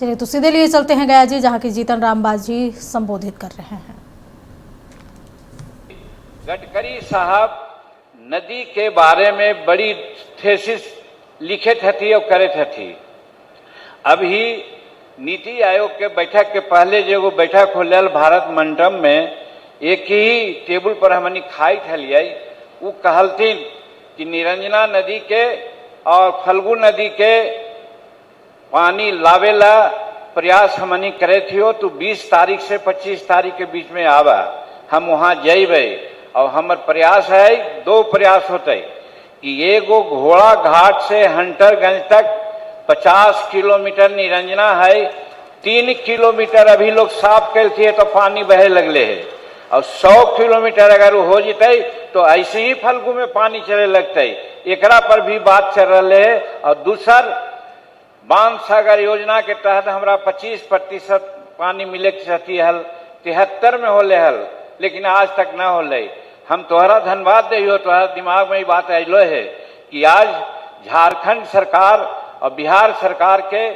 चलिए तो सीधे लिए चलते हैं गया जी, जहां की जीतन राम बाजी संबोधित कर रहे हैं। गडकरी साहब नदी के बारे में बड़ी थेसिस लिखे थे और करे थे। अभी नीति आयोग के बैठक के पहले जो बैठक होल भारत मंडप में, एक ही टेबल पर हमनी खाई थलिए, वो कहलथिन कि निरंजना नदी के और फल्गु नदी के पानी लावेला प्रयास हमनी करे थियो। तो 20 तारीख से 25 तारीख के बीच में आवा, हम वहां जेबे और हमार प्रयास है, 2 प्रयास होते कि एगो घोड़ा घाट से हंटरगंज तक 50 किलोमीटर निरंजना है, 3 किलोमीटर अभी लोग साफ करते तो पानी बहे लगले है, और 100 किलोमीटर अगर हो जिते तो ऐसे ही फल्गु में पानी चले लगते। एकरा पर भी बात चल रही है। और दूसर बांध सागर योजना के तहत हमरा 25% पानी मिले के चाहती हल, 73 में होले हल, लेकिन आज तक न होले। हम तोहरा धन्यवाद दे, तोहरा दिमाग में ये बात आइलो है कि आज झारखंड सरकार और बिहार सरकार के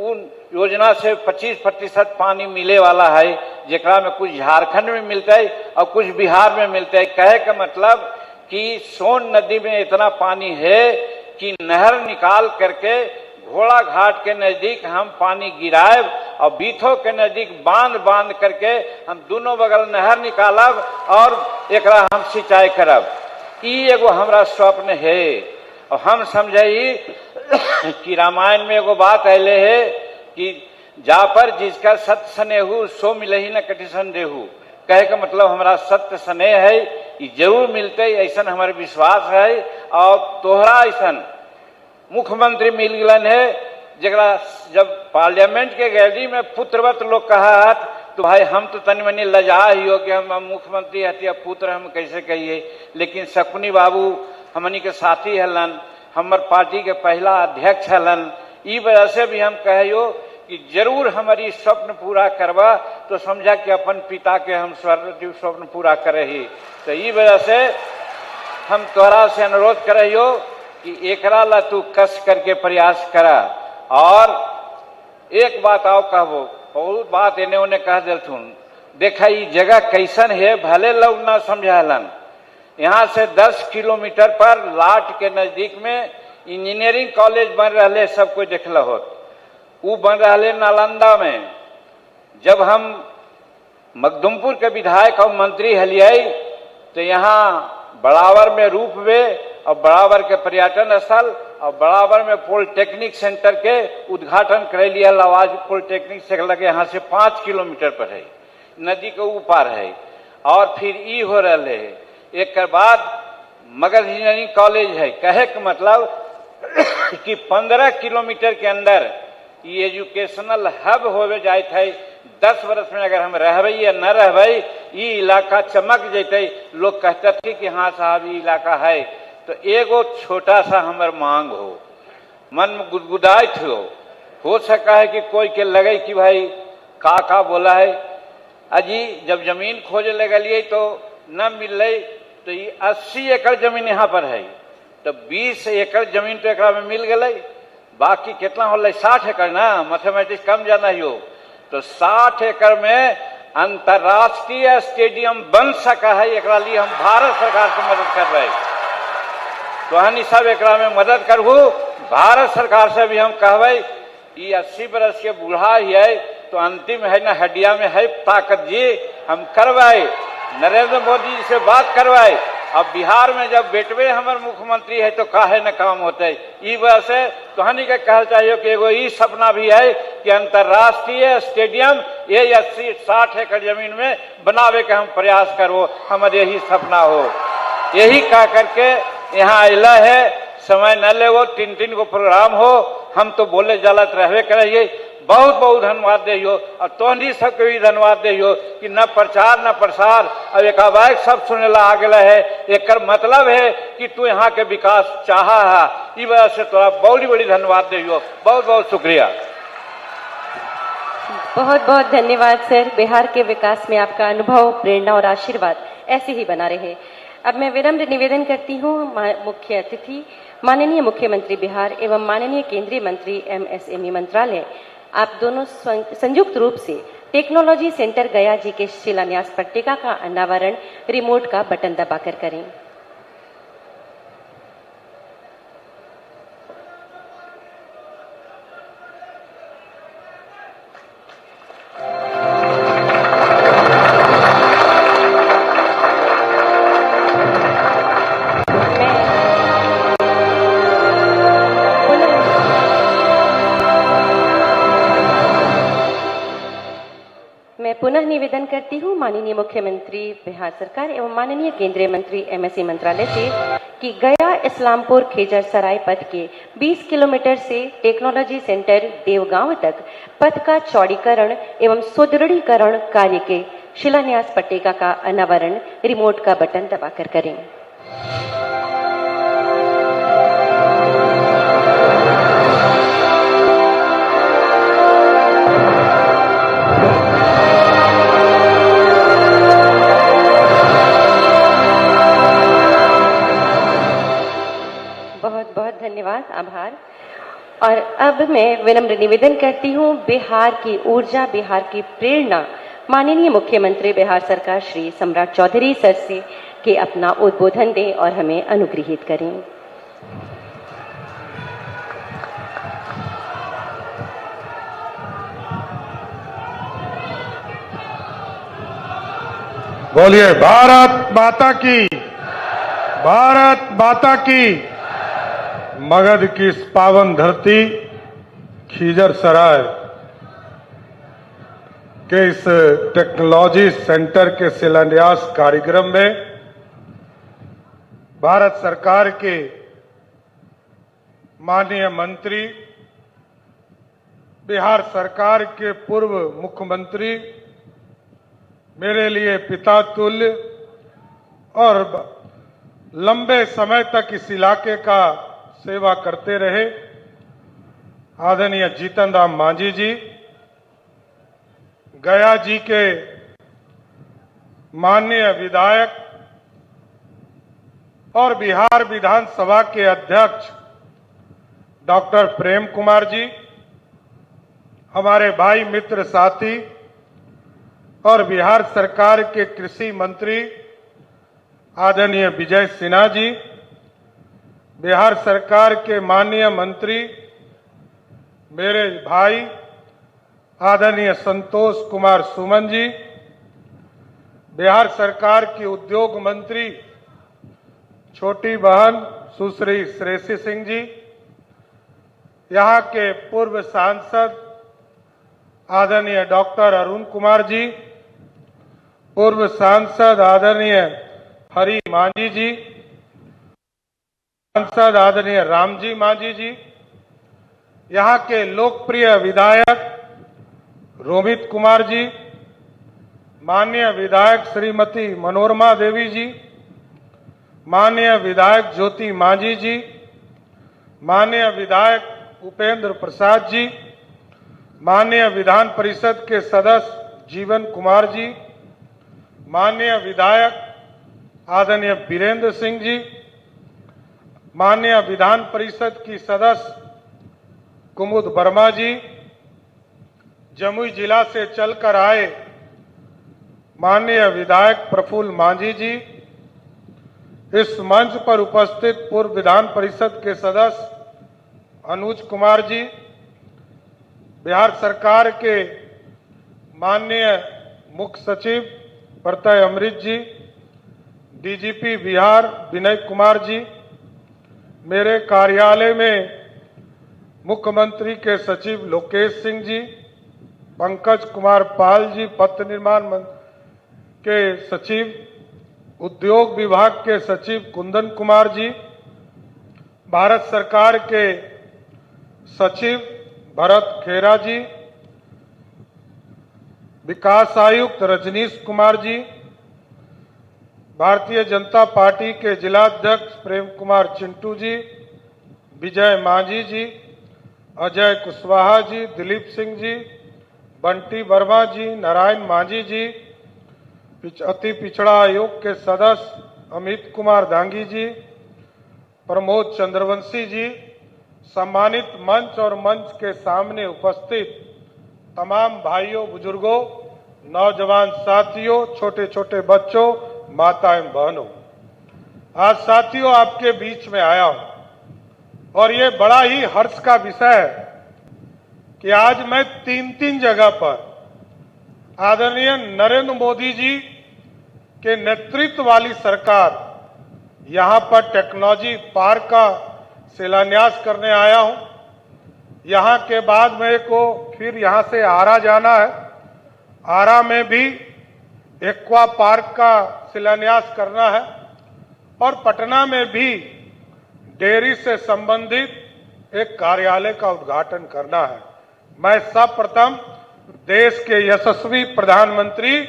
उन योजना से 25% पानी मिले वाला है, जेकरा में कुछ झारखंड में मिलता है और कुछ बिहार में मिलता है। कहे का मतलब कि सोन नदी में इतना पानी है कि नहर निकाल करके घोड़ा घाट के नजदीक हम पानी गिराएब और बीथो के नजदीक बांध करके हम दोनों बगल नहर निकालब और एकरा हम सिंचाई करब। ई एगो हमरा स्वप्न है। और हम समझी कि रामायण में एगो बात अले है कि जा पर जिसका सत्य स्नेहू सो मिलही न कटि संदेहू। कहे का मतलब हमरा सत्य स्नेह है, ये जरूर मिलते, ऐसा हमारे विश्वास है। और तोहरा ऐसा मुख्यमंत्री मिल गलन है, जरा जब पार्लियामेंट के गैलरी में पुत्रवत लोग कहा तो भाई हम तो तनि मनी लजा ही हो कि हम मुख्यमंत्री हती पुत्र हम कैसे कहिए। लेकिन शकुनी बाबू हमनी के साथी हलन, हमार पार्टी के पहला अध्यक्ष हलन, ई वजह से भी हम कहियो कि जरूर हमारी स्वप्न पूरा करवा। तो समझा कि अपन पिता के हम स्वप्न पूरा करे ही। तो ई वजह से हम तोहरा से अनुरोध करियो कि एकरा ला तू कस करके प्रयास करा। और एक बात आओ कहबो, बहुत बात इन्हें उन्हें कह दिलथुन, देखा ये जगह कैसन है, भले लोग ना समझालन। यहाँ से 10 किलोमीटर पर लाट के नजदीक में इंजीनियरिंग कॉलेज बन रहे, सब कोई देखल होत। वो बन रहे नालंदा में। जब हम मखदुमपुर के विधायक और मंत्री हलिए तो यहाँ बड़ावर में रूपवे और बड़ावर के पर्यटन स्थल और बड़ावर में पॉलिटेक्निक सेंटर के उद्घाटन कर लिया। आवाज पॉलिटेक्निक से लगे यहाँ से 5 किलोमीटर पर है, नदी के ऊपर है। और फिर ई हो रहे है, एक बाद मगध इंजीनियरिंग कॉलेज है। कहे का मतलब कि 15 किलोमीटर के अंदर ये एजुकेशनल हब होवे जाए थे। 10 वर्ष में अगर हम रहबे या न रहबे, ये इलाका चमक जैते। लोग कहते थे कि हाँ साहब ये इलाका है। तो एगो छोटा सा हमार मांग हो, मन में गुदगुदाइत हो सका है कि कोई के लगे कि भाई का बोला है। अजी जब जमीन खोजे लगलिए तो न मिल रही, तो ये 80 एकड़ जमीन यहाँ पर है। तो 20 एकड़ जमीन तो एक में मिल गई, बाकी कितना हो 60 एकड़ ना, मैथमेटिक्स कम जाना ही हो। तो 60 एकड़ में अंतर्राष्ट्रीय स्टेडियम बन सका है। एक लिए हम भारत सरकार से मदद कर रहे, तो हनी सब एक में मदद करबू। भारत सरकार से भी हम कहबे, ये 80 बरस के बूढ़ा ही है, तो अंतिम है ना हड्डिया में है ताकत जी, हम करवाए। नरेंद्र मोदी जी से बात करवाए। अब बिहार में जब बेटवे हमारे मुख्यमंत्री है तो काहे न काम होते। ई वजह से तो हनी के कहना चाहिए कि एगो ई सपना भी है कि अंतर्राष्ट्रीय स्टेडियम ये 80-60 एकड़ जमीन में बनावे के हम प्रयास करो। हमारे यही सपना हो, यही कह करके यहाँ अला है। समय न ले वो 3-3 को प्रोग्राम हो, हम तो बोले जलत रहवे करिए। बहुत बहुत धन्यवाद देयो। और तोहनी सबके भी धन्यवाद देयो कि न प्रचार न प्रसार अब एकाबाइक सब सुनेला आ गया है। एक मतलब है कि तू यहाँ के विकास चाहा है। इस वजह से तोरा बहुत बड़ी धन्यवाद देयो। बहुत बहुत शुक्रिया। बहुत बहुत धन्यवाद सर। बिहार के विकास में आपका अनुभव, प्रेरणा और आशीर्वाद ऐसे ही बना रहे। अब मैं विनम्र निवेदन करती हूँ मुख्य अतिथि माननीय मुख्यमंत्री बिहार एवं माननीय केंद्रीय मंत्री MSME मंत्रालय आप दोनों संयुक्त रूप से टेक्नोलॉजी सेंटर गया जी के शिलान्यास पट्टिका का अनावरण रिमोट का बटन दबाकर करें। मैं पुनः निवेदन करती हूँ माननीय मुख्यमंत्री बिहार सरकार एवं माननीय केंद्रीय मंत्री एमएससी मंत्रालय से कि गया इस्लामपुर खेजर सराय पथ के 20 किलोमीटर से टेक्नोलॉजी सेंटर देवगांव तक पथ का चौड़ीकरण एवं सुदृढ़ीकरण कार्य के शिलान्यास पट्टिका का अनावरण रिमोट का बटन दबाकर करें। बहुत बहुत धन्यवाद, आभार। और अब मैं विनम्र निवेदन करती हूँ बिहार की ऊर्जा, बिहार की प्रेरणा माननीय मुख्यमंत्री बिहार सरकार श्री सम्राट चौधरी सर से कि अपना उद्बोधन दें और हमें अनुग्रहित करें। बोलिए भारत माता की, भारत माता की। मगध की इस पावन धरती खीजर सराय के इस टेक्नोलॉजी सेंटर के शिलान्यास कार्यक्रम में भारत सरकार के माननीय मंत्री, बिहार सरकार के पूर्व मुख्यमंत्री, मेरे लिए पिता तुल्य और लंबे समय तक इस इलाके का सेवा करते रहे आदरणीय जीतन राम मांझी जी, गया जी के माननीय विधायक और बिहार विधानसभा के अध्यक्ष डॉक्टर प्रेम कुमार जी, हमारे भाई मित्र साथी और बिहार सरकार के कृषि मंत्री आदरणीय विजय सिन्हा जी, बिहार सरकार के माननीय मंत्री मेरे भाई आदरणीय संतोष कुमार सुमन जी, बिहार सरकार की उद्योग मंत्री छोटी बहन सुश्री श्रेयसी सिंह जी, यहाँ के पूर्व सांसद आदरणीय डॉक्टर अरुण कुमार जी, पूर्व सांसद आदरणीय हरि मांझी जी, सांसद आदरणीय रामजी मांझी जी, यहाँ के लोकप्रिय विधायक रोमित कुमार जी, माननीय विधायक श्रीमती मनोरमा देवी जी, माननीय विधायक ज्योति मांझी जी, माननीय विधायक उपेंद्र प्रसाद जी, माननीय विधान परिषद के सदस्य जीवन कुमार जी, माननीय विधायक आदरणीय वीरेंद्र सिंह जी, माननीय विधान परिषद की सदस्य कुमुद वर्मा जी, जमुई जिला से चलकर आए माननीय विधायक प्रफुल्ल मांझी जी, इस मंच पर उपस्थित पूर्व विधान परिषद के सदस्य अनुज कुमार जी, बिहार सरकार के माननीय मुख्य सचिव प्रत्यय अमृत जी, डीजीपी बिहार विनय कुमार जी, मेरे कार्यालय में मुख्यमंत्री के सचिव लोकेश सिंह जी, पंकज कुमार पाल जी, पत्र निर्माण के सचिव, उद्योग विभाग के सचिव कुंदन कुमार जी, भारत सरकार के सचिव भरत खेरा जी, विकास आयुक्त रजनीश कुमार जी, भारतीय जनता पार्टी के जिलाध्यक्ष प्रेम कुमार चिंटू जी, विजय मांझी जी, अजय कुशवाहा जी, दिलीप सिंह जी, बंटी वर्मा जी, नारायण मांझी जी, अति पिछड़ा आयोग के सदस्य अमित कुमार दांगी जी, प्रमोद चंद्रवंशी जी, सम्मानित मंच और मंच के सामने उपस्थित तमाम भाइयों बुजुर्गों, नौजवान साथियों, छोटे छोटे बच्चों, माताएं बहनों, आज साथियों आपके बीच में आया हूं और ये बड़ा ही हर्ष का विषय है कि आज मैं तीन जगह पर आदरणीय नरेंद्र मोदी जी के नेतृत्व वाली सरकार यहां पर टेक्नोलॉजी पार्क का शिलान्यास करने आया हूं। यहां के बाद मेरे को फिर यहां से आरा जाना है। आरा में भी एक्वा पार्क का शिलान्यास करना है और पटना में भी डेयरी से संबंधित एक कार्यालय का उद्घाटन करना है। मैं सर्वप्रथम देश के यशस्वी प्रधानमंत्री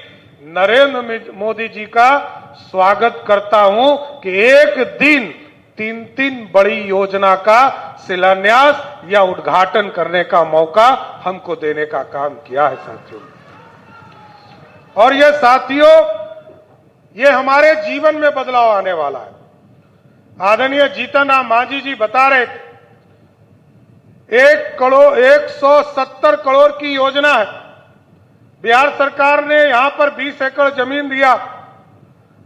नरेंद्र मोदी जी का स्वागत करता हूं कि एक दिन तीन बड़ी योजना का शिलान्यास या उद्घाटन करने का मौका हमको देने का काम किया है साथियों। और ये साथियों, ये हमारे जीवन में बदलाव आने वाला है। आदरणीय जीतन राम मांझी जी बता रहे थे 170 करोड़ की योजना है। बिहार सरकार ने यहां पर 20 एकड़ जमीन दिया।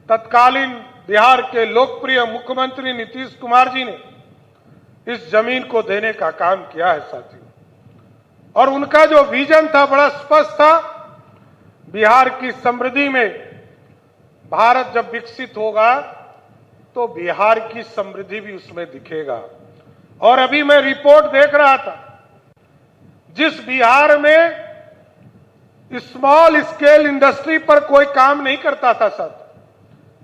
तत्कालीन बिहार के लोकप्रिय मुख्यमंत्री नीतीश कुमार जी ने इस जमीन को देने का काम किया है साथियों। और उनका जो विजन था बड़ा स्पष्ट था, बिहार की समृद्धि में भारत जब विकसित होगा तो बिहार की समृद्धि भी उसमें दिखेगा। और अभी मैं रिपोर्ट देख रहा था, जिस बिहार में स्मॉल स्केल इंडस्ट्री पर कोई काम नहीं करता था सर,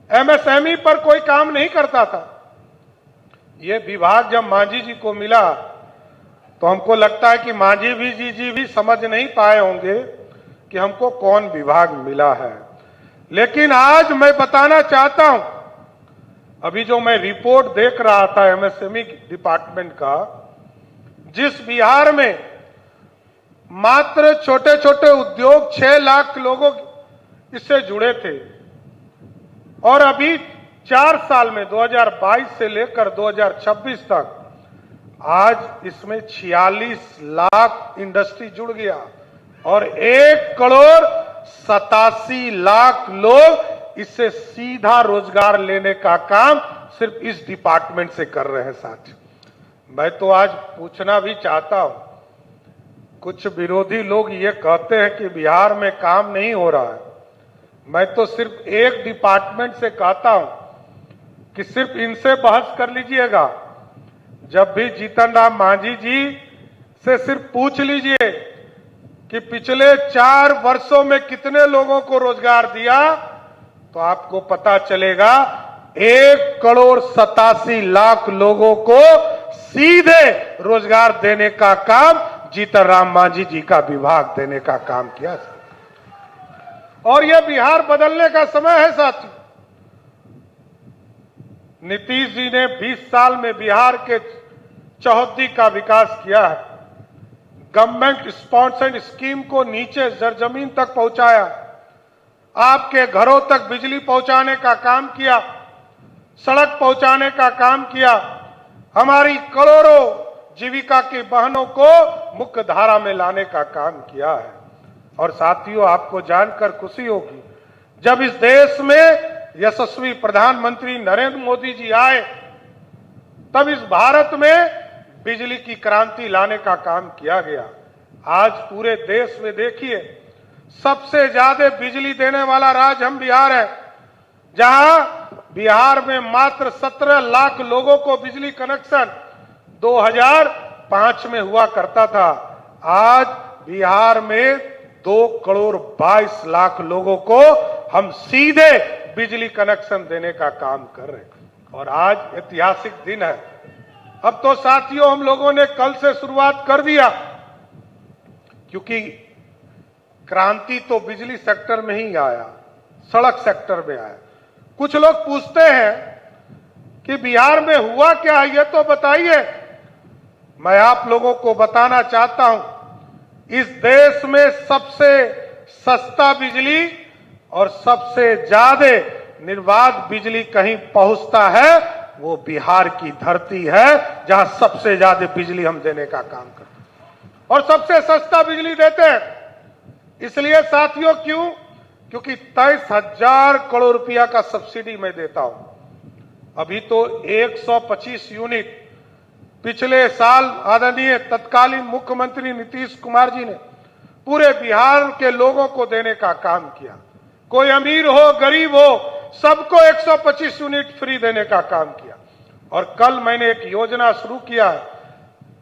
एमएसएमई पर कोई काम नहीं करता था, ये विभाग जब मांझी जी को मिला तो हमको लगता है कि मांझी जी भी समझ नहीं पाए होंगे कि हमको कौन विभाग मिला है। लेकिन आज मैं बताना चाहता हूं, अभी जो मैं रिपोर्ट देख रहा था एमएसएमई डिपार्टमेंट का, जिस बिहार में मात्र छोटे छोटे उद्योग 6 लाख लोगों इससे जुड़े थे और अभी 4 साल में 2022 से लेकर 2026 तक आज इसमें 46 लाख इंडस्ट्री जुड़ गया और 1,87,00,000 लोग इससे सीधा रोजगार लेने का काम सिर्फ इस डिपार्टमेंट से कर रहे हैं साथियों। मैं तो आज पूछना भी चाहता हूं, कुछ विरोधी लोग ये कहते हैं कि बिहार में काम नहीं हो रहा है। मैं तो सिर्फ एक डिपार्टमेंट से कहता हूं कि सिर्फ इनसे बहस कर लीजिएगा। जब भी जीतन राम मांझी जी से सिर्फ पूछ लीजिए कि पिछले 4 वर्षों में कितने लोगों को रोजगार दिया, तो आपको पता चलेगा 1,87,00,000 लोगों को सीधे रोजगार देने का काम जीतन राम मांझी जी का विभाग देने का काम किया। और यह बिहार बदलने का समय है साथियों। नीतीश जी ने 20 साल में बिहार के चौहद्दी का विकास किया है। गवर्नमेंट स्पॉन्सर्ड स्कीम को नीचे जमीन तक पहुंचाया, आपके घरों तक बिजली पहुंचाने का काम किया, सड़क पहुंचाने का काम किया, हमारी करोड़ों जीविका की बहनों को मुख्य धारा में लाने का काम किया है। और साथियों, आपको जानकर खुशी होगी, जब इस देश में यशस्वी प्रधानमंत्री नरेंद्र मोदी जी आए, तब इस भारत में बिजली की क्रांति लाने का काम किया गया। आज पूरे देश में देखिए, सबसे ज्यादा बिजली देने वाला राज्य हम बिहार है, जहां बिहार में मात्र 17 लाख लोगों को बिजली कनेक्शन 2005 में हुआ करता था। आज बिहार में 2,22,00,000 लोगों को हम सीधे बिजली कनेक्शन देने का काम कर रहे हैं। और आज ऐतिहासिक दिन है। अब तो साथियों, हम लोगों ने कल से शुरुआत कर दिया, क्योंकि क्रांति तो बिजली सेक्टर में ही आया, सड़क सेक्टर में आया। कुछ लोग पूछते हैं कि बिहार में हुआ क्या है, ये तो बताइए। मैं आप लोगों को बताना चाहता हूं, इस देश में सबसे सस्ता बिजली और सबसे ज्यादा निर्बाध बिजली कहीं पहुंचता है, वो बिहार की धरती है, जहां सबसे ज्यादा बिजली हम देने का काम करते हैं और सबसे सस्ता बिजली देते हैं। इसलिए साथियों क्यों? क्योंकि 23,000 करोड़ रुपया का सब्सिडी मैं देता हूं। अभी तो 125 यूनिट पिछले साल आदरणीय तत्कालीन मुख्यमंत्री नीतीश कुमार जी ने पूरे बिहार के लोगों को देने का काम किया। कोई अमीर हो गरीब हो सबको 125 यूनिट फ्री देने का काम किया। और कल मैंने एक योजना शुरू किया है,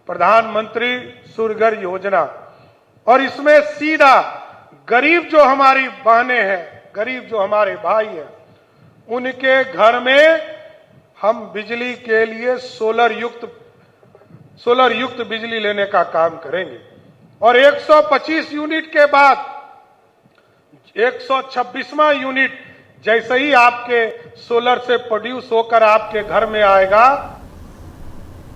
प्रधानमंत्री सूर्यघर योजना, और इसमें सीधा गरीब जो हमारी बहनें हैं, गरीब जो हमारे भाई हैं, उनके घर में हम बिजली के लिए सोलर युक्त बिजली लेने का काम करेंगे। और 125 यूनिट के बाद 126वां यूनिट जैसे ही आपके सोलर से प्रोड्यूस होकर आपके घर में आएगा,